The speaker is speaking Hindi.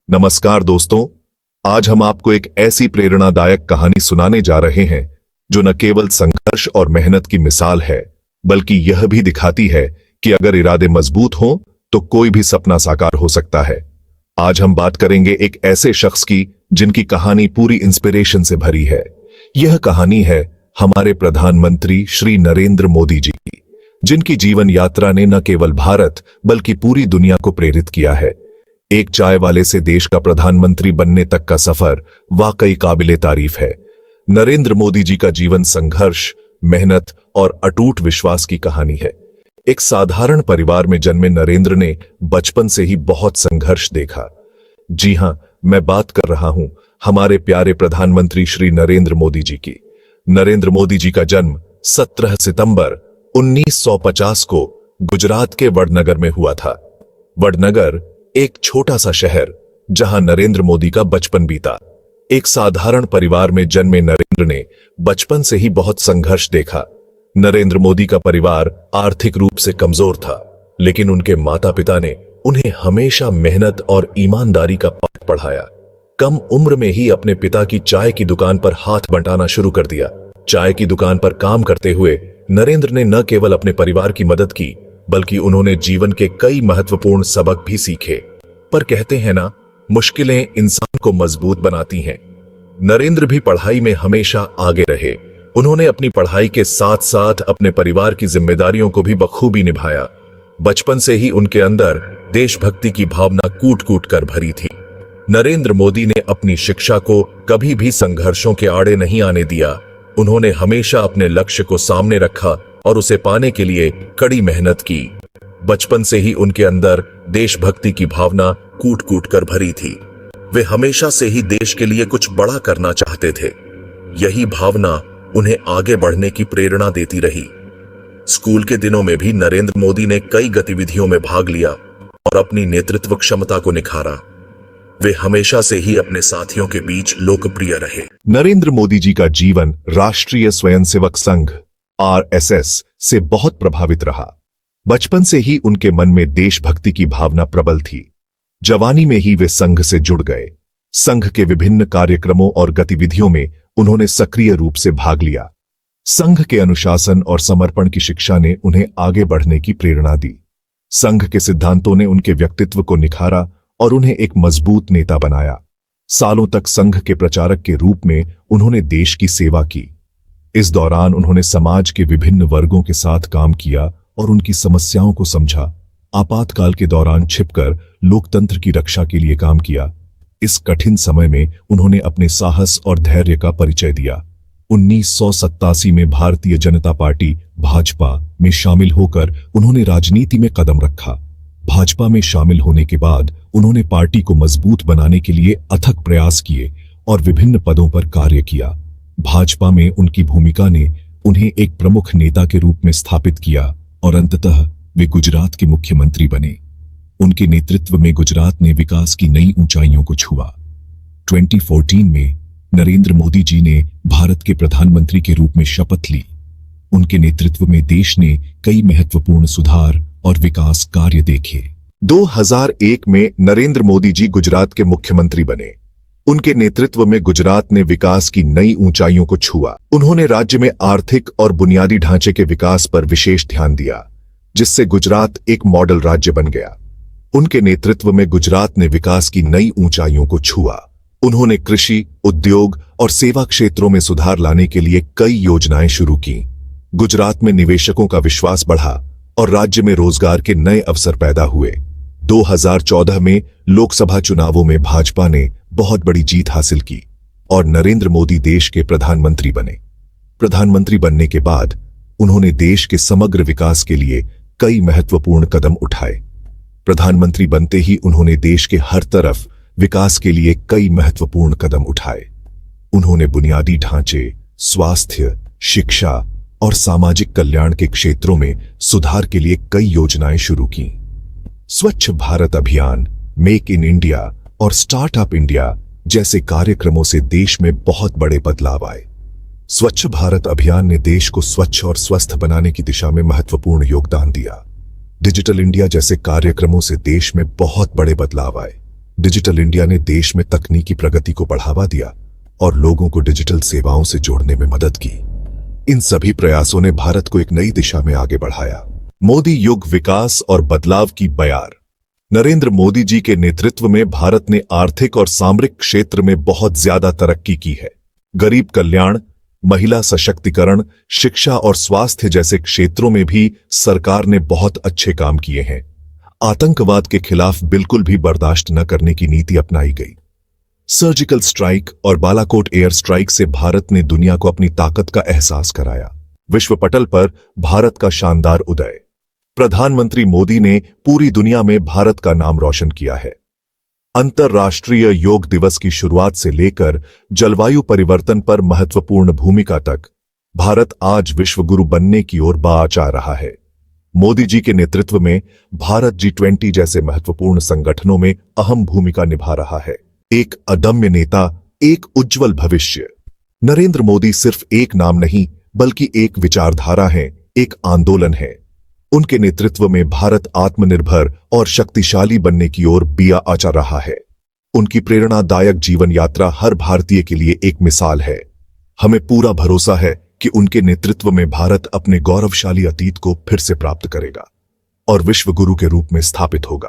नमस्कार दोस्तों, आज हम आपको एक ऐसी प्रेरणादायक कहानी सुनाने जा रहे हैं जो न केवल संघर्ष और मेहनत की मिसाल है, बल्कि यह भी दिखाती है कि अगर इरादे मजबूत हों तो कोई भी सपना साकार हो सकता है। आज हम बात करेंगे एक ऐसे शख्स की जिनकी कहानी पूरी इंस्पिरेशन से भरी है। यह कहानी है हमारे प्रधानमंत्री श्री नरेंद्र मोदी जी की, जिनकी जीवन यात्रा ने न केवल भारत बल्कि पूरी दुनिया को प्रेरित किया है। एक चाय वाले से देश का प्रधानमंत्री बनने तक का सफर वाकई काबिले तारीफ है। नरेंद्र मोदी जी का जीवन संघर्ष, मेहनत और अटूट विश्वास की कहानी है। एक साधारण परिवार में जन्मे नरेंद्र ने बचपन से ही बहुत संघर्ष देखा। जी हां, मैं बात कर रहा हूं हमारे प्यारे प्रधानमंत्री श्री नरेंद्र मोदी जी की। नरेंद्र मोदी जी का जन्म 17 सितंबर 1950 को गुजरात के वडनगर में हुआ था। वडनगर एक छोटा सा शहर जहां नरेंद्र मोदी का बचपन बीता। एक साधारण परिवार में जन्मे नरेंद्र ने बचपन से ही बहुत संघर्ष देखा। नरेंद्र मोदी का परिवार आर्थिक रूप से कमजोर था, लेकिन उनके माता पिता ने उन्हें हमेशा मेहनत और ईमानदारी का पाठ पढ़ाया। कम उम्र में ही अपने पिता की चाय की दुकान पर हाथ बंटाना शुरू कर दिया। चाय की दुकान पर काम करते हुए नरेंद्र ने न केवल अपने परिवार की मदद की, बल्कि उन्होंने जीवन के कई महत्वपूर्ण सबक भी सीखे। पर कहते हैं ना, मुश्किलें इंसान को मजबूत बनाती हैं। नरेंद्र भी पढ़ाई में हमेशा आगे रहे। उन्होंने अपनी पढ़ाई के साथ साथ अपने परिवार की जिम्मेदारियों को भी बखूबी निभाया। बचपन से ही उनके अंदर देशभक्ति की भावना कूट कूट कर भरी थी। नरेंद्र मोदी ने अपनी शिक्षा को कभी भी संघर्षों के आड़े नहीं आने दिया। उन्होंने हमेशा अपने लक्ष्य को सामने रखा और उसे पाने के लिए कड़ी मेहनत की। बचपन से ही उनके अंदर देशभक्ति की भावना कूट कूट कर भरी थी। वे हमेशा से ही देश के लिए कुछ बड़ा करना चाहते थे। यही भावना उन्हें आगे बढ़ने की प्रेरणा देती रही। स्कूल के दिनों में भी नरेंद्र मोदी ने कई गतिविधियों में भाग लिया और अपनी नेतृत्व क्षमता को निखारा। वे हमेशा से ही अपने साथियों के बीच लोकप्रिय रहे। नरेंद्र मोदी जी का जीवन राष्ट्रीय स्वयंसेवक संघ RSS से बहुत प्रभावित रहा। बचपन से ही उनके मन में देशभक्ति की भावना प्रबल थी। जवानी में ही वे संघ से जुड़ गए। संघ के विभिन्न कार्यक्रमों और गतिविधियों में उन्होंने सक्रिय रूप से भाग लिया। संघ के अनुशासन और समर्पण की शिक्षा ने उन्हें आगे बढ़ने की प्रेरणा दी। संघ के सिद्धांतों ने उनके व्यक्तित्व को निखारा और उन्हें एक मजबूत नेता बनाया। सालों तक संघ के प्रचारक के रूप में उन्होंने देश की सेवा की। इस दौरान उन्होंने समाज के विभिन्न वर्गों के साथ काम किया और उनकी समस्याओं को समझा। आपातकाल के दौरान छिपकर लोकतंत्र की रक्षा के लिए काम किया। इस कठिन समय में उन्होंने अपने साहस और धैर्य का परिचय दिया। 1987 में भारतीय जनता पार्टी भाजपा में शामिल होकर उन्होंने राजनीति में कदम रखा। भाजपा में शामिल होने के बाद उन्होंने पार्टी को मजबूत बनाने के लिए अथक प्रयास किए और विभिन्न पदों पर कार्य किया। भाजपा में उनकी भूमिका ने उन्हें एक प्रमुख नेता के रूप में स्थापित किया और अंततः वे गुजरात के मुख्यमंत्री बने। उनके नेतृत्व में गुजरात ने विकास की नई ऊंचाइयों को छुआ। 2014 में नरेंद्र मोदी जी ने भारत के प्रधानमंत्री के रूप में शपथ ली। उनके नेतृत्व में देश ने कई महत्वपूर्ण सुधार और विकास कार्य देखे। 2001 में नरेंद्र मोदी जी गुजरात के मुख्यमंत्री बने। उनके नेतृत्व में गुजरात ने विकास की नई ऊंचाइयों को छुआ। उन्होंने राज्य में आर्थिक और बुनियादी ढांचे के विकास पर विशेष ध्यान दिया, जिससे गुजरात एक मॉडल राज्य बन गया। उनके नेतृत्व में गुजरात ने विकास की नई ऊंचाइयों को छुआ। उन्होंने कृषि, उद्योग और सेवा क्षेत्रों में सुधार लाने के लिए कई योजनाएं शुरू की। गुजरात में निवेशकों का विश्वास बढ़ा और राज्य में रोजगार के नए अवसर पैदा हुए। 2014 में लोकसभा चुनावों में भाजपा ने बहुत बड़ी जीत हासिल की और नरेंद्र मोदी देश के प्रधानमंत्री बने। प्रधानमंत्री बनने के बाद उन्होंने देश के समग्र विकास के लिए कई महत्वपूर्ण कदम उठाए। प्रधानमंत्री बनते ही उन्होंने देश के हर तरफ विकास के लिए कई महत्वपूर्ण कदम उठाए। उन्होंने बुनियादी ढांचे, स्वास्थ्य, शिक्षा और सामाजिक कल्याण के क्षेत्रों में सुधार के लिए कई योजनाएं शुरू की। स्वच्छ भारत अभियान, मेक इन इंडिया और स्टार्टअप इंडिया जैसे कार्यक्रमों से देश में बहुत बड़े बदलाव आए। स्वच्छ भारत अभियान ने देश को स्वच्छ और स्वस्थ बनाने की दिशा में महत्वपूर्ण योगदान दिया। डिजिटल इंडिया जैसे कार्यक्रमों से देश में बहुत बड़े बदलाव आए। डिजिटल इंडिया ने देश में तकनीकी प्रगति को बढ़ावा दिया और लोगों को डिजिटल सेवाओं से जोड़ने में मदद की। इन सभी प्रयासों ने भारत को एक नई दिशा में आगे बढ़ाया। मोदी युग विकास और बदलाव की बयार। नरेंद्र मोदी जी के नेतृत्व में भारत ने आर्थिक और सामरिक क्षेत्र में बहुत ज्यादा तरक्की की है। गरीब कल्याण, महिला सशक्तिकरण, शिक्षा और स्वास्थ्य जैसे क्षेत्रों में भी सरकार ने बहुत अच्छे काम किए हैं। आतंकवाद के खिलाफ बिल्कुल भी बर्दाश्त न करने की नीति अपनाई गई। सर्जिकल स्ट्राइक और बालाकोट एयर स्ट्राइक से भारत ने दुनिया को अपनी ताकत का एहसास कराया। विश्व पटल पर भारत का शानदार उदय। प्रधानमंत्री मोदी ने पूरी दुनिया में भारत का नाम रोशन किया है। अंतर्राष्ट्रीय योग दिवस की शुरुआत से लेकर जलवायु परिवर्तन पर महत्वपूर्ण भूमिका तक भारत आज विश्व गुरु बनने की ओर जा रहा है। मोदी जी के नेतृत्व में भारत G20 जैसे महत्वपूर्ण संगठनों में अहम भूमिका निभा रहा है। एक अदम्य नेता, एक उज्जवल भविष्य। नरेंद्र मोदी सिर्फ एक नाम नहीं बल्कि एक विचारधारा है, एक आंदोलन है। उनके नेतृत्व में भारत आत्मनिर्भर और शक्तिशाली बनने की ओर आचर रहा है। उनकी प्रेरणादायक जीवन यात्रा हर भारतीय के लिए एक मिसाल है। हमें पूरा भरोसा है कि उनके नेतृत्व में भारत अपने गौरवशाली अतीत को फिर से प्राप्त करेगा और विश्व गुरु के रूप में स्थापित होगा।